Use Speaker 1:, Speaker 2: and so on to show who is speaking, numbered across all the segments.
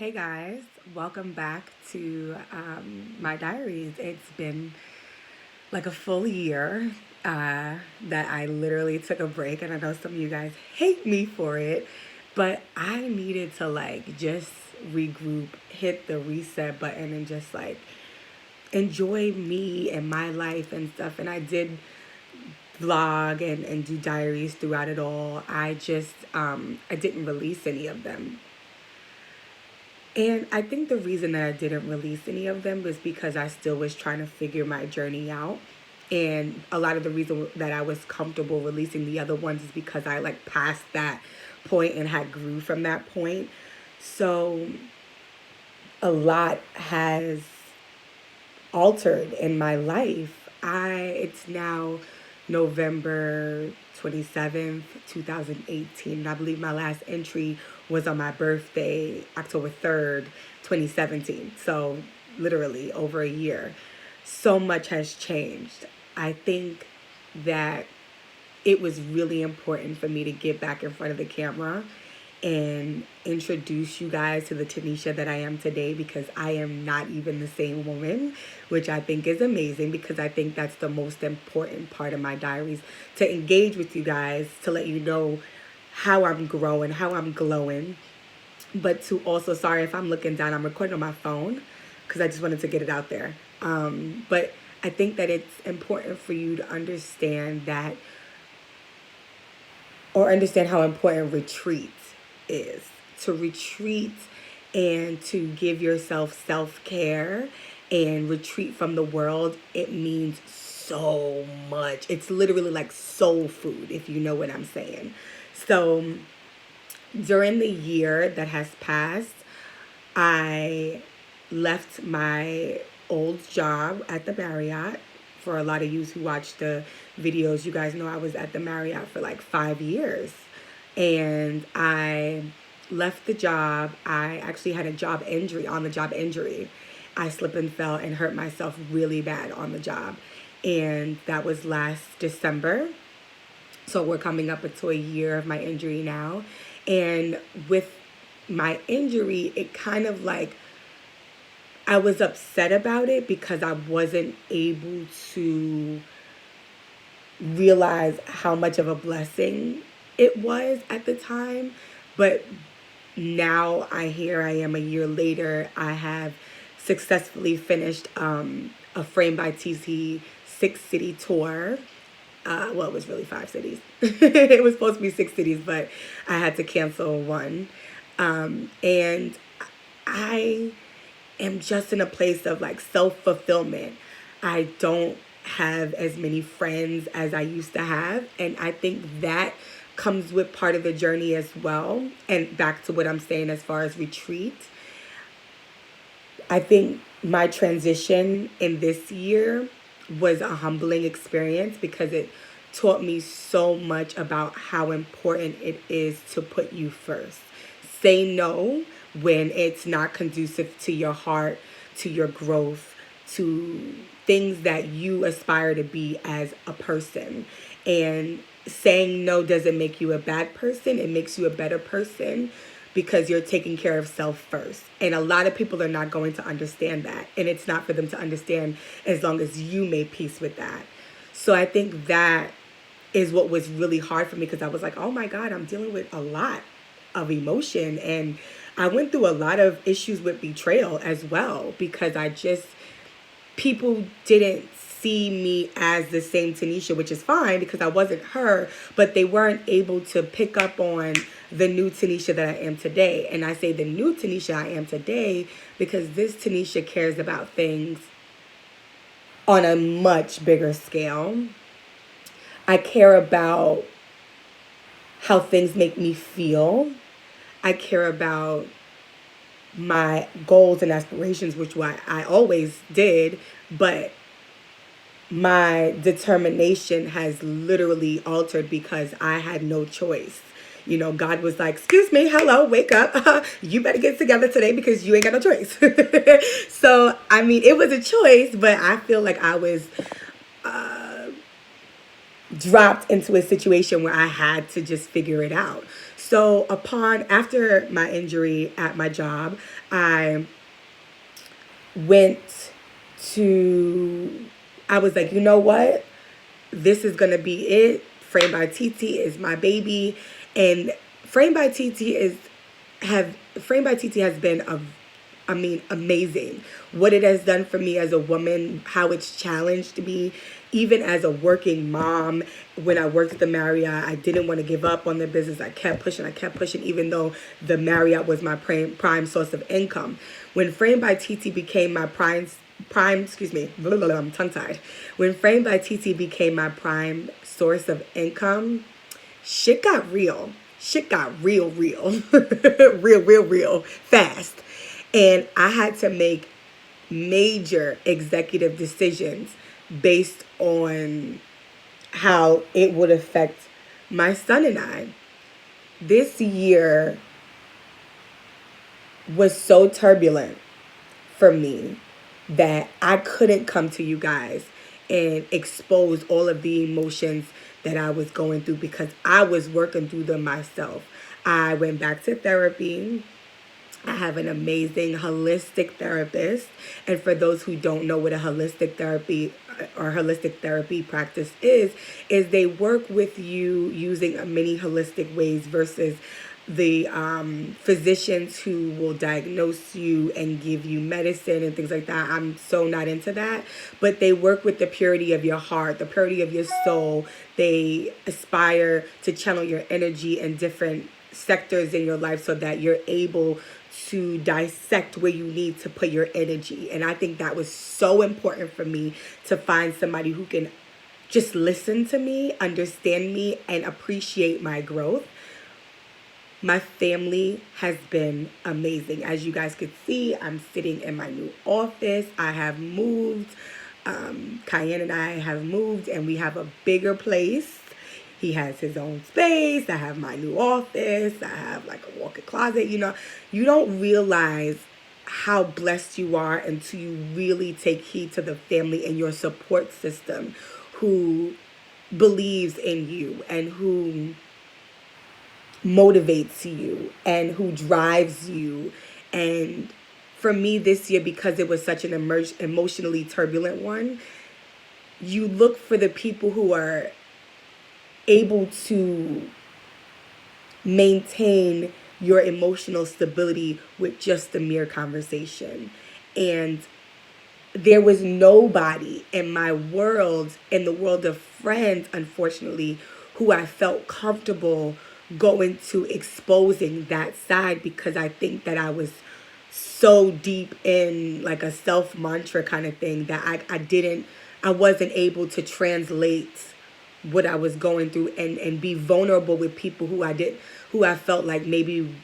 Speaker 1: Hey guys, welcome back to my diaries. It's been like a full year that I literally took a break, and I know some of you guys hate me for it, but I needed to just regroup, hit the reset button, and just enjoy me and my life and stuff. And I did vlog and do diaries throughout it all. I didn't release any of them. And I think the reason that I didn't release any of them was because I still was trying to figure my journey out. And a lot of the reason that I was comfortable releasing the other ones is because I passed that point and had grew from that point. So a lot has altered in my life. It's now November 27th, 2018. And I believe my last entry was on my birthday, October 3rd, 2017. So literally over a year. So much has changed. I think that it was really important for me to get back in front of the camera and introduce you guys to the Tanisha that I am today, because I am not even the same woman, which I think is amazing, because I think that's the most important part of my diaries, to engage with you guys, to let you know how I'm growing, how I'm glowing, but to also, sorry if I'm looking down, I'm recording on my phone because I just wanted to get it out there. But I think that it's important for you to understand that, or understand how important retreat is. To retreat and to give yourself self-care and retreat from the world, it means so much. It's literally like soul food, if you know what I'm saying. So during the year that has passed, I left my old job at the Marriott. For a lot of you who watch the videos, you guys know I was at the Marriott for like 5 years. And I left the job. I actually had a job injury, on the job injury. I slipped and fell and hurt myself really bad on the job. And that was last December. So we're coming up to a year of my injury now. And with my injury, it kind of I was upset about it because I wasn't able to realize how much of a blessing it was at the time. But now here I am a year later. I have successfully finished a Frame by TC 6-city tour. Well, it was really 5 cities. It was supposed to be 6 cities, but I had to cancel one. And I am just in a place of self-fulfillment. I don't have as many friends as I used to have. And I think that comes with part of the journey as well. And back to what I'm saying as far as retreat, I think my transition in this year was a humbling experience because it taught me so much about how important it is to put you first. Say no when it's not conducive to your heart, to your growth, to things that you aspire to be as a person. And saying no doesn't make you a bad person. It makes you a better person because you're taking care of self first. And a lot of people are not going to understand that. And it's not for them to understand as long as you made peace with that. So I think that is what was really hard for me, because I was like, oh my God, I'm dealing with a lot of emotion. And I went through a lot of issues with betrayal as well, because people didn't see me as the same Tanisha, which is fine because I wasn't her, but they weren't able to pick up on the new Tanisha that I am today. And I say the new Tanisha I am today because this Tanisha cares about things on a much bigger scale. I care about how things make me feel. I care about my goals and aspirations, which I always did, but my determination has literally altered because I had no choice. You know, God was like, excuse me, hello, wake up. You better get together today because you ain't got no choice. So, I mean, it was a choice, but I feel like I was dropped into a situation where I had to just figure it out. So after my injury at my job, I went to, I was like, you know what? This is going to be it. Frame by TT is my baby. And Frame by TT Frame by TT has been amazing. What it has done for me as a woman, how it's challenged me, even as a working mom. When I worked at the Marriott, I didn't want to give up on the business. I kept pushing, even though the Marriott was my prime source of income. When Frame by TT became my excuse me, blah, blah, blah, I'm tongue tied. When Frame by TT became my prime source of income, shit got real. Shit got real, real, fast. And I had to make major executive decisions based on how it would affect my son and I. This year was so turbulent for me that I couldn't come to you guys and expose all of the emotions that I was going through because I was working through them myself. I went back to therapy. I have an amazing holistic therapist. And for those who don't know what a holistic therapy practice is they work with you using many holistic ways versus the physicians who will diagnose you and give you medicine and things like that. I'm so not into that. But they work with the purity of your heart, the purity of your soul. They aspire to channel your energy in different sectors in your life so that you're able to dissect where you need to put your energy. And I think that was so important for me to find somebody who can just listen to me, understand me, and appreciate my growth. My family has been amazing. As you guys could see, I'm sitting in my new office. I have moved. Cayenne and I have moved, and we have a bigger place. He has his own space. I have my new office. I have like a walk-in closet. You don't realize how blessed you are until you really take heed to the family and your support system who believes in you and who motivates you and who drives you. And for me this year, because it was such an emotionally turbulent one, you look for the people who are able to maintain your emotional stability with just the mere conversation. And there was nobody in my world, in the world of friends, unfortunately, who I felt comfortable going to exposing that side, because I think that I was so deep in like a self mantra kind of thing that I wasn't able to translate what I was going through and be vulnerable with people who I felt like maybe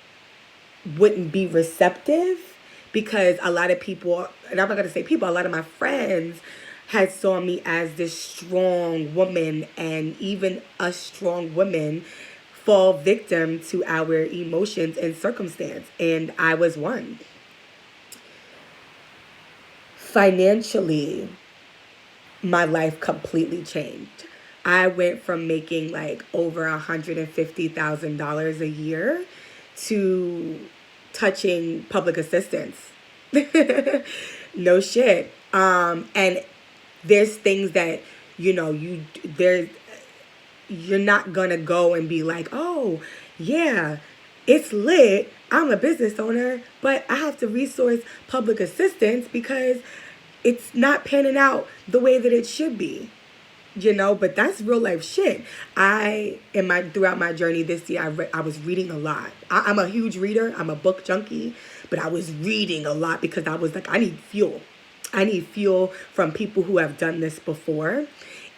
Speaker 1: wouldn't be receptive, because a lot of people, and I'm not going to say people, a lot of my friends had saw me as this strong woman, and even us strong women fall victim to our emotions and circumstance, and I was one. Financially, my life completely changed. I went from making like over $150,000 a year to touching public assistance. No shit. And there's things that, you're not gonna go and be like, oh yeah, it's lit, I'm a business owner, but I have to resource public assistance because it's not panning out the way that it should be. But that's real life shit. Throughout my journey this year, I was reading a lot. I'm a huge reader. I'm a book junkie, but I was reading a lot because I was like, I need fuel. I need fuel from people who have done this before.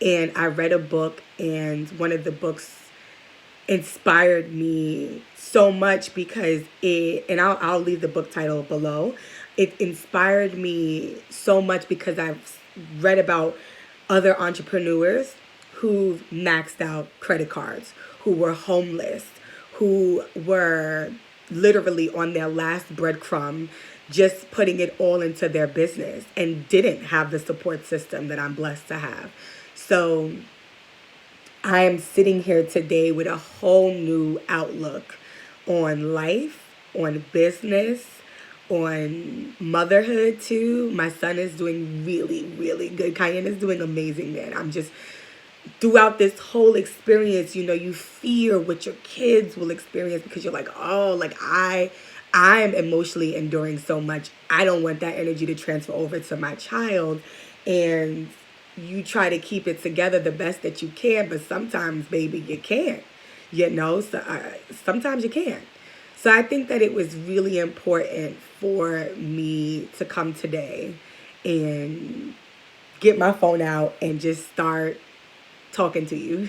Speaker 1: And I read a book, and one of the books inspired me so much because I'll leave the book title below. It inspired me so much because I've read about other entrepreneurs who maxed out credit cards, who were homeless, who were literally on their last breadcrumb, just putting it all into their business and didn't have the support system that I'm blessed to have. So I am sitting here today with a whole new outlook on life, on business, on motherhood too. My son is doing really, really good. Cayenne is doing amazing, man. I'm just throughout this whole experience, you fear what your kids will experience because you're like, oh, like I'm emotionally enduring so much. I don't want that energy to transfer over to my child. And you try to keep it together the best that you can, but sometimes, baby, you can't. So sometimes you can't. So I think that it was really important for me to come today and get my phone out and just start talking to you.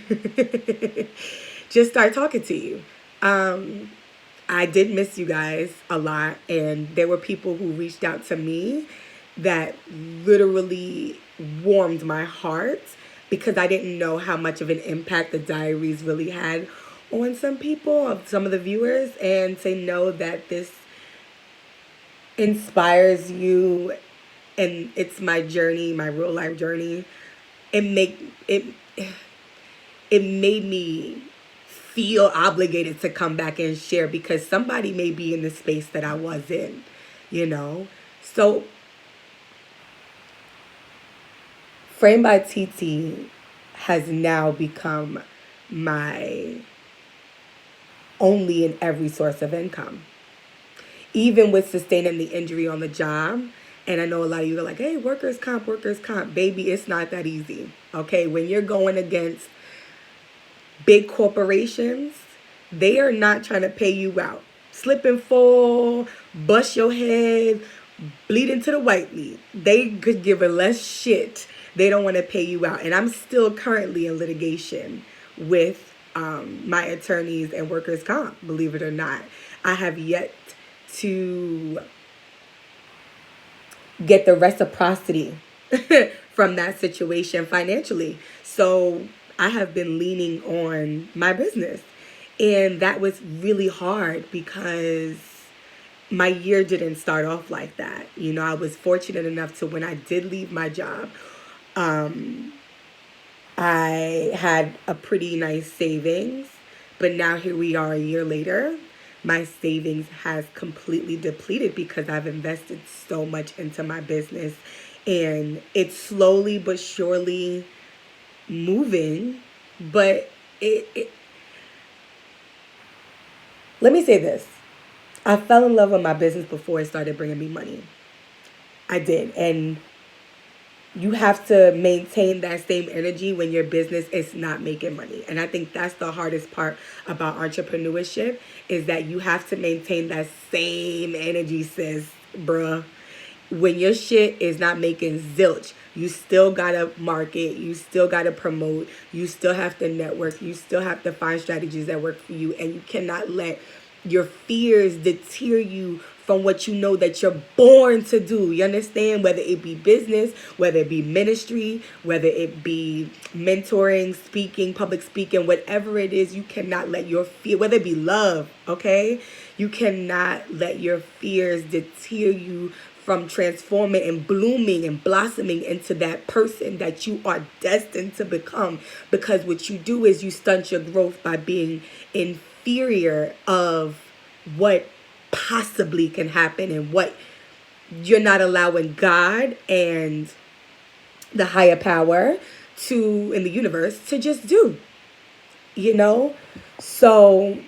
Speaker 1: Just start talking to you. I did miss you guys a lot, and there were people who reached out to me that literally warmed my heart because I didn't know how much of an impact the diaries really had on some people, of some of the viewers, and to know that this inspires you and it's my journey, my real life journey. It made me feel obligated to come back and share because somebody may be in the space that I was in, you know. So Frame by TT has now become my only and every source of income. Even with sustaining the injury on the job, and I know a lot of you are like, hey, workers' comp, baby, it's not that easy. Okay, when you're going against big corporations, they are not trying to pay you out. Slip and fall, bust your head, bleed into the white meat. They could give a less shit. They don't want to pay you out. And I'm still currently in litigation with my attorneys and workers' comp, believe it or not. I have yet to get the reciprocity from that situation financially. So I have been leaning on my business. And that was really hard because my year didn't start off like that. I was fortunate enough to, when I did leave my job, I had a pretty nice savings. But now here we are a year later. My savings has completely depleted because I've invested so much into my business. And it's slowly but surely moving. But let me say this. I fell in love with my business before it started bringing me money. I did. And you have to maintain that same energy when your business is not making money. And I think that's the hardest part about entrepreneurship, is that you have to maintain that same energy, sis, bruh. When your shit is not making zilch, you still gotta market, you still gotta promote, you still have to network, you still have to find strategies that work for you, and you cannot let your fears deter you from what you know that you're born to do. You understand? Whether it be business, whether it be ministry, whether it be mentoring, speaking, public speaking, whatever it is, you cannot let your fear, whether it be love, okay? You cannot let your fears deter you from transforming and blooming and blossoming into that person that you are destined to become. Because what you do is you stunt your growth by being inferior of what possibly can happen and what you're not allowing God and the higher power to, in the universe, to just do, So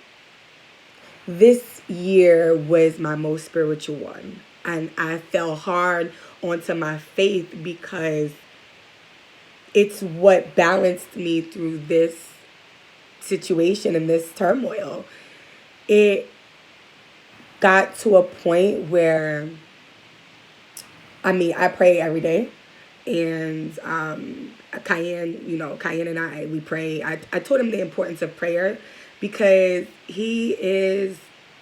Speaker 1: this year was my most spiritual one. And I fell hard onto my faith because it's what balanced me through this situation and this turmoil. It got to a point where, I pray every day. And Cayenne and I, we pray. I told him the importance of prayer because he is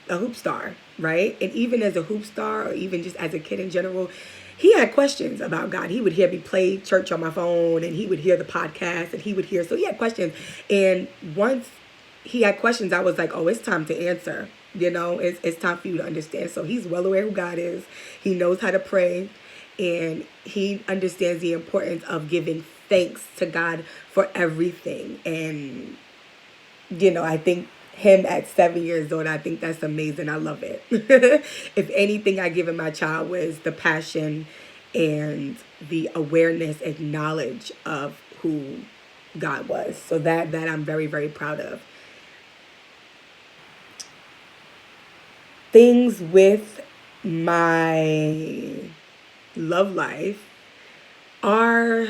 Speaker 1: a hoop star, right? And even as a hoop star, or even just as a kid in general, he had questions about God. He would hear me play church on my phone, and he would hear the podcast, and so he had questions. And once he had questions, I was like, oh, it's time to answer. It's time for you to understand. So he's well aware who God is. He knows how to pray, and he understands the importance of giving thanks to God for everything. And, I think him at 7 years old. I think that's amazing. I love it. If anything I given my child was the passion and the awareness and knowledge of who God was. So that I'm very, very proud of. Things with my love life are,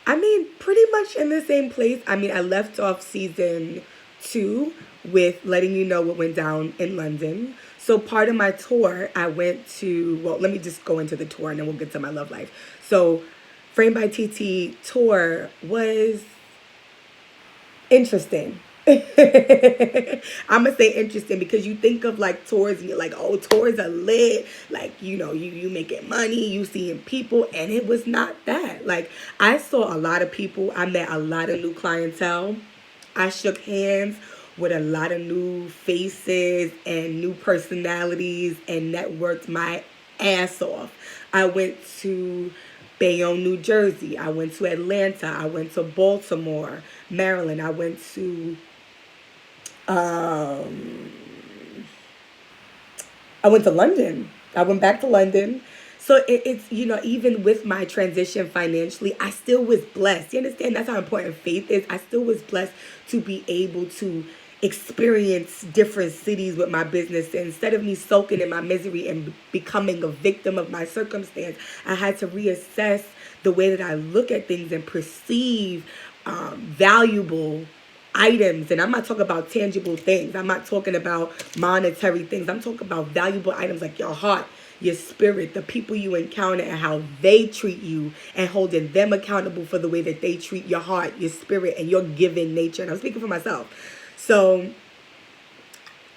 Speaker 1: I mean, pretty much in the same place. I mean, I left off season 2 with letting you know what went down in London. So part of my tour, I went to, well, let me just go into the tour and then we'll get to my love life. So Frame by TT tour was interesting. I'm gonna say interesting because you think of like tours and you're like, oh, tours are lit. Like, you making money, you seeing people, and it was not that. Like, I saw a lot of people, I met a lot of new clientele. I shook hands with a lot of new faces and new personalities and networked my ass off. I went to Bayonne, New Jersey. I went to Atlanta. I went to Baltimore, Maryland. I went to um, I went to London. I went back to London. So it's, even with my transition financially, I still was blessed. You understand? That's how important faith is. I still was blessed to be able to experience different cities with my business. And instead of me soaking in my misery and becoming a victim of my circumstance, I had to reassess the way that I look at things and perceive valuable items. And I'm not talking about tangible things. I'm not talking about monetary things. I'm talking about valuable items like your heart, your spirit, the people you encounter and how they treat you, and holding them accountable for the way that they treat your heart, your spirit, and your giving nature. And I'm speaking for myself. So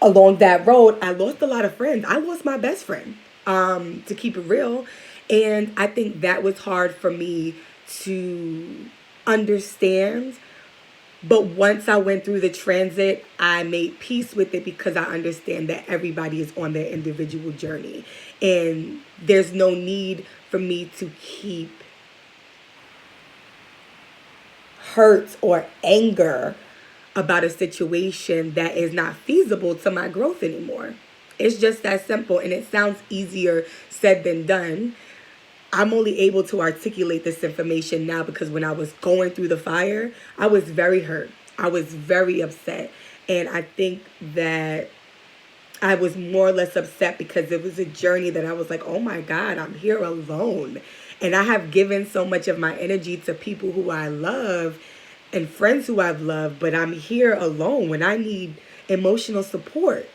Speaker 1: along that road, I lost a lot of friends. I lost my best friend, to keep it real. And I think that was hard for me to understand. But once I went through the transit, I made peace with it because I understand that everybody is on their individual journey. And there's no need for me to keep hurt or anger about a situation that is not feasible to my growth anymore. It's just that simple. And it sounds easier said than done. I'm only able to articulate this information now because when I was going through the fire, I was very hurt. I was very upset. And I think that I was more or less upset because it was a journey that I was like, oh my God, I'm here alone. And I have given so much of my energy to people who I love and friends who I've loved, but I'm here alone when I need emotional support.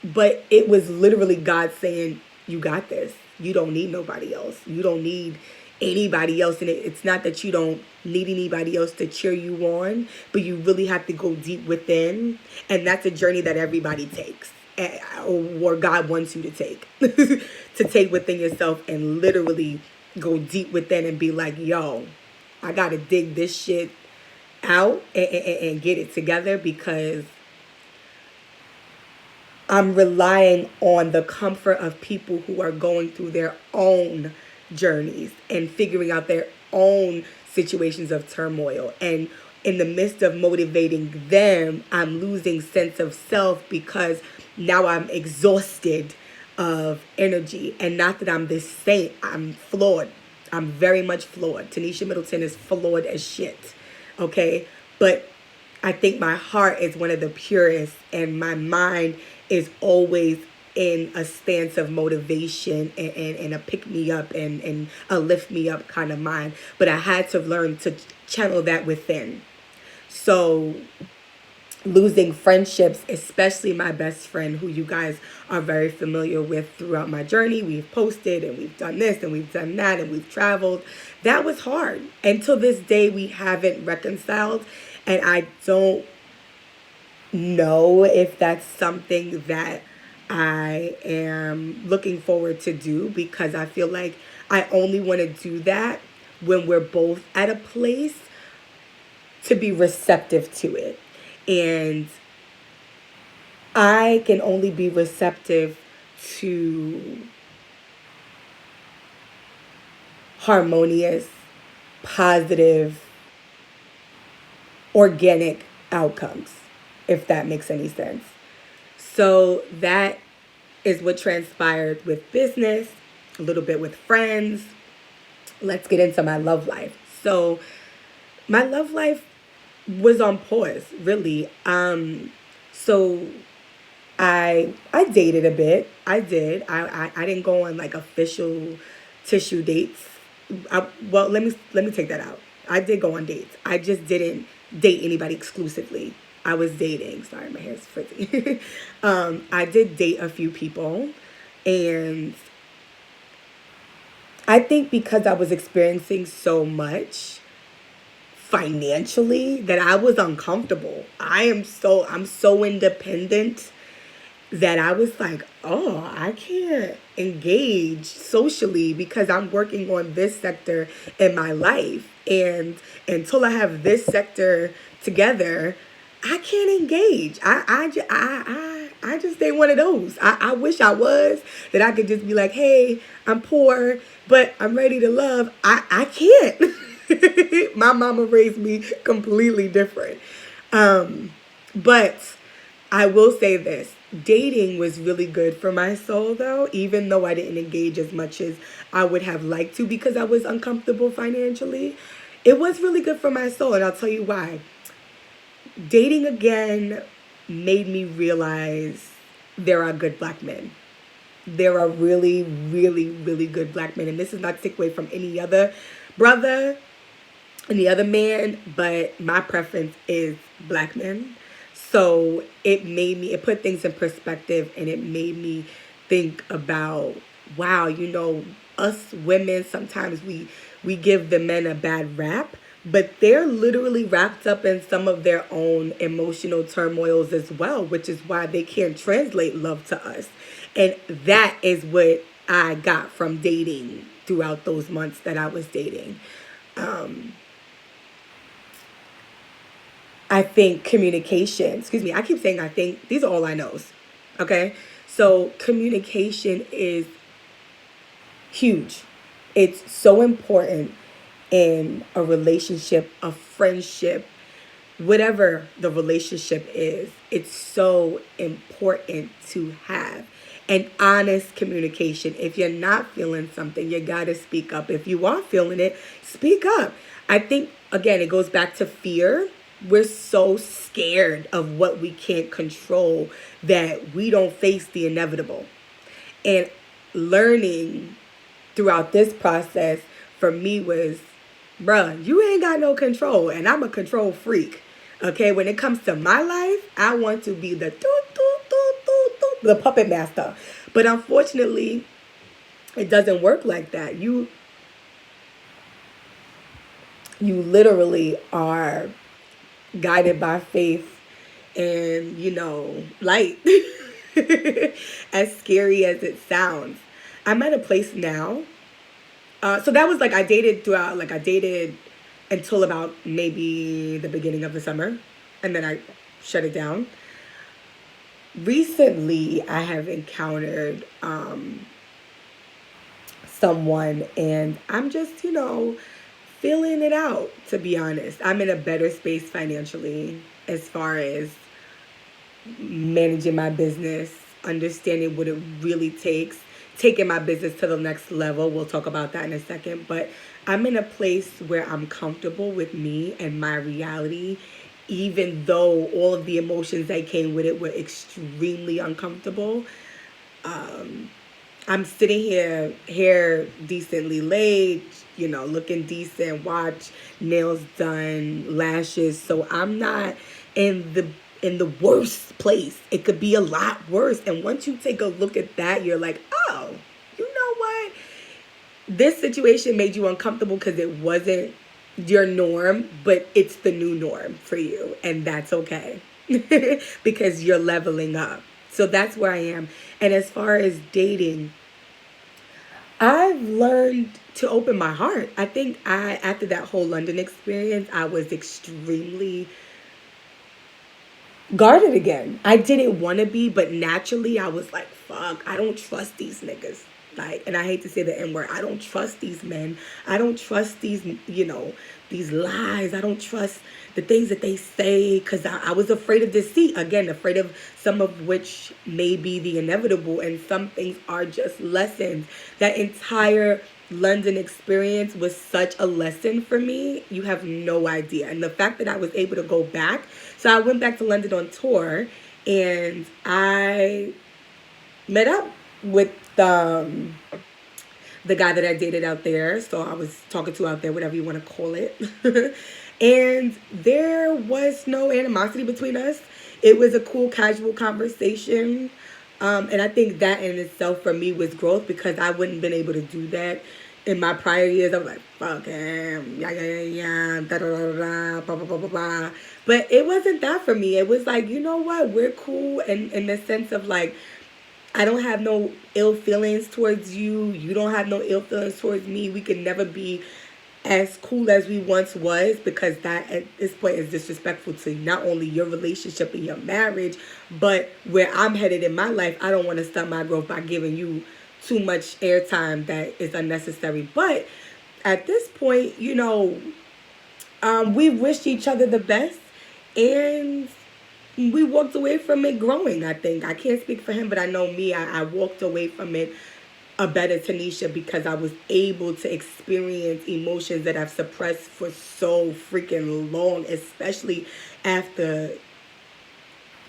Speaker 1: But it was literally God saying, you got this. You don't need nobody else. You don't need anybody else. And it's not that you don't need anybody else to cheer you on, but you really have to go deep within. And that's a journey that everybody takes, or God wants you to take, to take within yourself and literally go deep within and be like, yo, I got to dig this shit out and get it together because I'm relying on the comfort of people who are going through their own journeys and figuring out their own situations of turmoil. And in the midst of motivating them, I'm losing sense of self because now I'm exhausted of energy. And not that I'm this saint, I'm flawed. I'm very much flawed. Tanisha Middleton is flawed as shit. Okay? But I think my heart is one of the purest and my mind is always in a stance of motivation and a pick me up and a lift me up kind of mind. But I had to learn to channel that within. So losing friendships, especially my best friend who you guys are very familiar with throughout my journey. We've posted and we've done this and we've done that and we've traveled. That was hard. And to this day, we haven't reconciled. And I don't know if that's something that I am looking forward to do because I feel like I only want to do that when we're both at a place to be receptive to it. And I can only be receptive to harmonious, positive, organic outcomes. if that makes any sense. So that is what transpired with business, a little bit with friends. Let's get into my love life. So my love life was on pause, really. So I dated a bit. I did. I didn't go on like official tissue dates. Well, let me take that out. I did go on dates. I just didn't date anybody exclusively. I was dating. Sorry, my hair's frizzy. I did date a few people, and I think because I was experiencing so much financially that I was uncomfortable. I'm so independent that I was like, oh, I can't engage socially because I'm working on this sector in my life. And until I have this sector together, I can't engage. I just ain't one of those. I wish I was, that I could just be like, hey, I'm poor, but I'm ready to love. I can't. My mama raised me completely different. But I will say this. Dating was really good for my soul, though, even though I didn't engage as much as I would have liked to because I was uncomfortable financially. It was really good for my soul, and I'll tell you why. Dating again made me realize there are good black men. There are really, really, really good black men. And this is not to take away from any other brother, any other man, but my preference is black men. So it put things in perspective, and it made me think about, wow, us women, sometimes we give the men a bad rap, but they're literally wrapped up in some of their own emotional turmoils as well, which is why they can't translate love to us. And that is what I got from dating throughout those months that I was dating. I think communication, excuse me, I keep saying I think, these are all I knows. Okay? So communication is huge. It's so important in a relationship, a friendship, whatever the relationship is. It's so important to have an honest communication. If you're not feeling something, you got to speak up. If you are feeling it, speak up. I think, again, it goes back to fear. We're so scared of what we can't control that we don't face the inevitable. And learning throughout this process for me was, bruh, you ain't got no control, and I'm a control freak. Okay, when it comes to my life, I want to be the puppet master. But unfortunately, it doesn't work like that. You literally are guided by faith and, light. As scary as it sounds. I'm at a place now. So that was like, I dated until about maybe the beginning of the summer. And then I shut it down. Recently, I have encountered someone, and I'm just, feeling it out, to be honest. I'm in a better space financially as far as managing my business, understanding what it really takes, taking my business to the next level. We'll talk about that in a second. But I'm in a place where I'm comfortable with me and my reality, even though all of the emotions that came with it were extremely uncomfortable. I'm sitting here, hair decently laid, looking decent, watch, nails done, lashes. So I'm not in the worst place. It could be a lot worse. And once you take a look at that, you're like, oh, you know what? This situation made you uncomfortable because it wasn't your norm, but it's the new norm for you. And that's okay because you're leveling up. So that's where I am. And as far as dating, I've learned to open my heart. I think after that whole London experience, I was extremely guarded again. I didn't want to be, but naturally I was like, fuck, I don't trust these niggas. Like, and I hate to say the N word, I don't trust these men. I don't trust these, these lies. I don't trust the things that they say because I was afraid of deceit. Again, afraid of some of which may be the inevitable, and some things are just lessons. That entire London experience was such a lesson for me. You have no idea. And the fact that I was able to go back. So I went back to London on tour and I met up with the guy that I dated out there. So I was talking to out there, whatever you want to call it. And there was no animosity between us. It was a cool, casual conversation. And I think that in itself for me was growth because I wouldn't been able to do that in my prior years. I was like, fuck him, yeah, yeah, yeah, yeah, da da da da, blah, blah, blah, blah, blah. But it wasn't that for me. It was like, you know what, we're cool, and in the sense of like, I don't have no ill feelings towards you. You don't have no ill feelings towards me. We could never be as cool as we once was because that at this point is disrespectful to not only your relationship and your marriage, but where I'm headed in my life. I don't want to stunt my growth by giving you too much airtime that is unnecessary. But at this point, we wished each other the best, and we walked away from it growing. I think I can't speak for him, but I know me. I walked away from it a better Tanisha because I was able to experience emotions that I've suppressed for so freaking long, especially after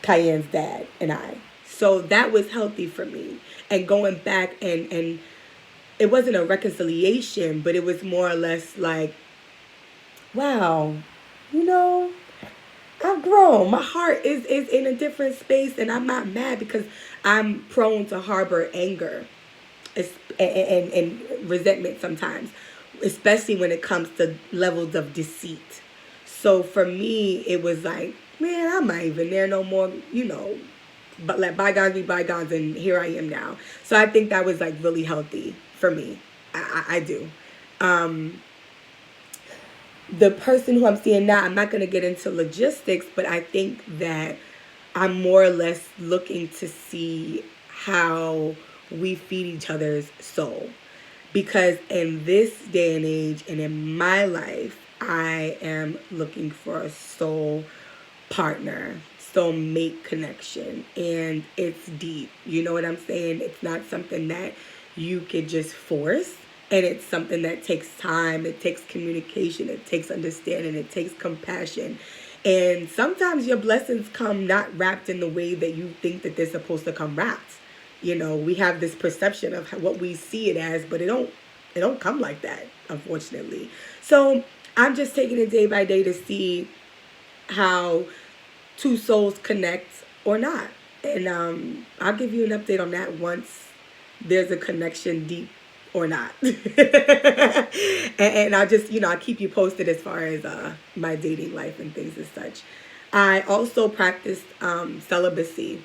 Speaker 1: Cayenne's dad and I. So that was healthy for me. And going back and it wasn't a reconciliation, but it was more or less like, wow, you know, I've grown. My heart is in a different space, and I'm not mad because I'm prone to harbor anger and resentment sometimes, especially when it comes to levels of deceit. So for me, it was like, man, I'm not even there no more, but let bygones be bygones, and here I am now. So I think that was like really healthy for me. I do. The person who I'm seeing now, I'm not going to get into logistics, but I think that I'm more or less looking to see how we feed each other's soul. Because in this day and age and in my life, I am looking for a soul partner, soulmate connection. And it's deep. You know what I'm saying? It's not something that you could just force. And it's something that takes time, it takes communication, it takes understanding, it takes compassion. And sometimes your blessings come not wrapped in the way that you think that they're supposed to come wrapped. We have this perception of what we see it as, but it don't come like that, unfortunately. So I'm just taking it day by day to see how two souls connect or not. And I'll give you an update on that once there's a connection deep or not. and I'll just, I'll keep you posted as far as my dating life and things as such. I also practiced celibacy.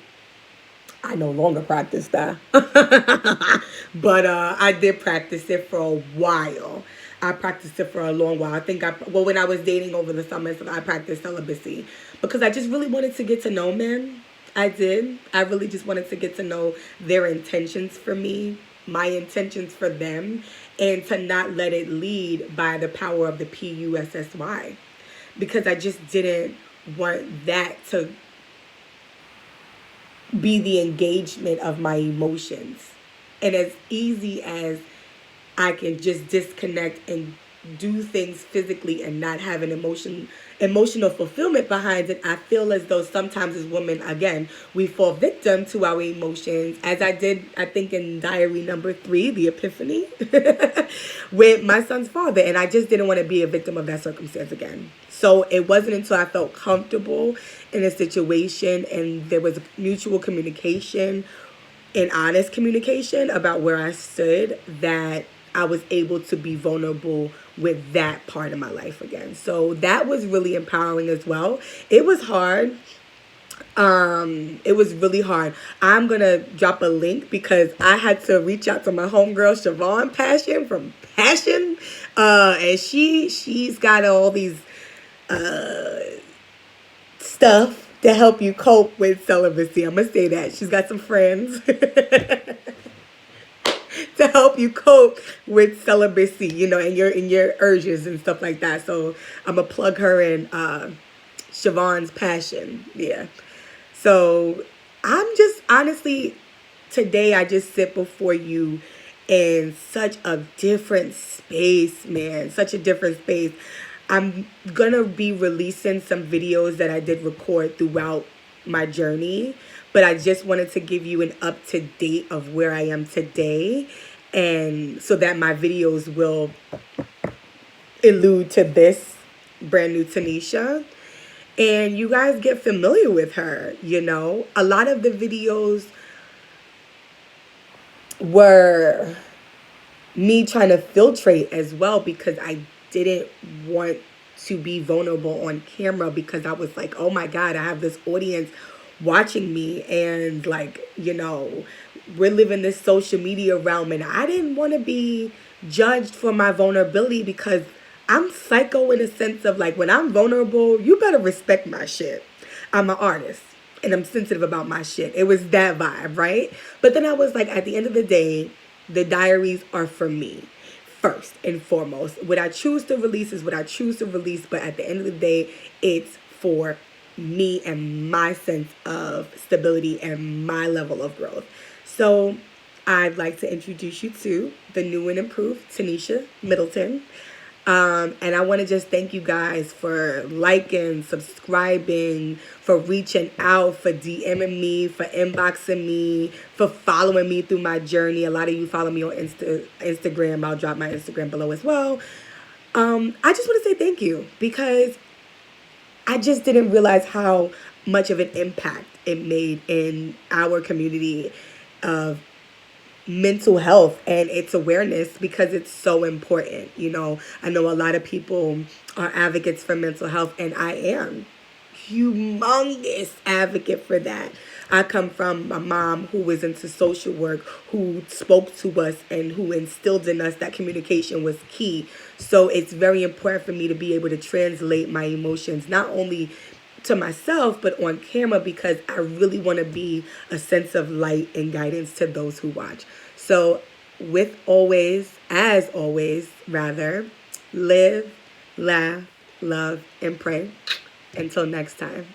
Speaker 1: I no longer practice that. But I did practice it for a while. I practiced it for a long while. I think when I was dating over the summer, so I practiced celibacy because I just really wanted to get to know men. I did. I really just wanted to get to know their intentions for me, my intentions for them, and to not let it lead by the power of the PUSSY, because I just didn't want that to be the engagement of my emotions. And as easy as I can just disconnect and do things physically and not have an emotional fulfillment behind it, I feel as though sometimes as women, again, we fall victim to our emotions, as I did, I think, in diary number 3, the epiphany, with my son's father. And I just didn't want to be a victim of that circumstance again. So it wasn't until I felt comfortable in a situation and there was mutual communication and honest communication about where I stood that I was able to be vulnerable with that part of my life again. So that was really empowering as well. It was hard. It was really hard. I'm gonna drop a link because I had to reach out to my homegirl Siobhan Passion from Passion, and she's got all these stuff to help you cope with celibacy. I'm gonna say that she's got some friends to help you cope with celibacy, you know, and your urges and stuff like that. So I'm gonna plug her in Siobhan's passion. Yeah. So I'm just honestly today I just sit before you in such a different space, man. Such a different space. I'm gonna be releasing some videos that I did record throughout my journey, but I just wanted to give you an up to date of where I am today, and so that my videos will allude to this brand new Tanisha and you guys get familiar with her. You know, a lot of the videos were me trying to filtrate as well because I didn't want to be vulnerable on camera because I was like, oh my God, I have this audience watching me and like, you know, we're living this social media realm and I didn't want to be judged for my vulnerability because I'm psycho in a sense of like when I'm vulnerable, you better respect my shit. I'm an artist and I'm sensitive about my shit. It was that vibe, right? But then I was like, at the end of the day, the diaries are for me first and foremost. What I choose to release is what I choose to release, but at the end of the day, it's for me and my sense of stability and my level of growth. So I'd like to introduce you to the new and improved Tanisha Middleton. And I want to just thank you guys for liking, subscribing, for reaching out, for DMing me, for inboxing me, for following me through my journey. A lot of you follow me on Instagram. I'll drop my Instagram below as well. I just want to say thank you because I just didn't realize how much of an impact it made in our community of mental health and its awareness because it's so important. You know, I know a lot of people are advocates for mental health and I am humongous advocate for that. I come from a mom who was into social work, who spoke to us and who instilled in us that communication was key. So it's very important for me to be able to translate my emotions, not only to myself, but on camera because I really want to be a sense of light and guidance to those who watch. So as always, rather, live, laugh, love, and pray. Until next time.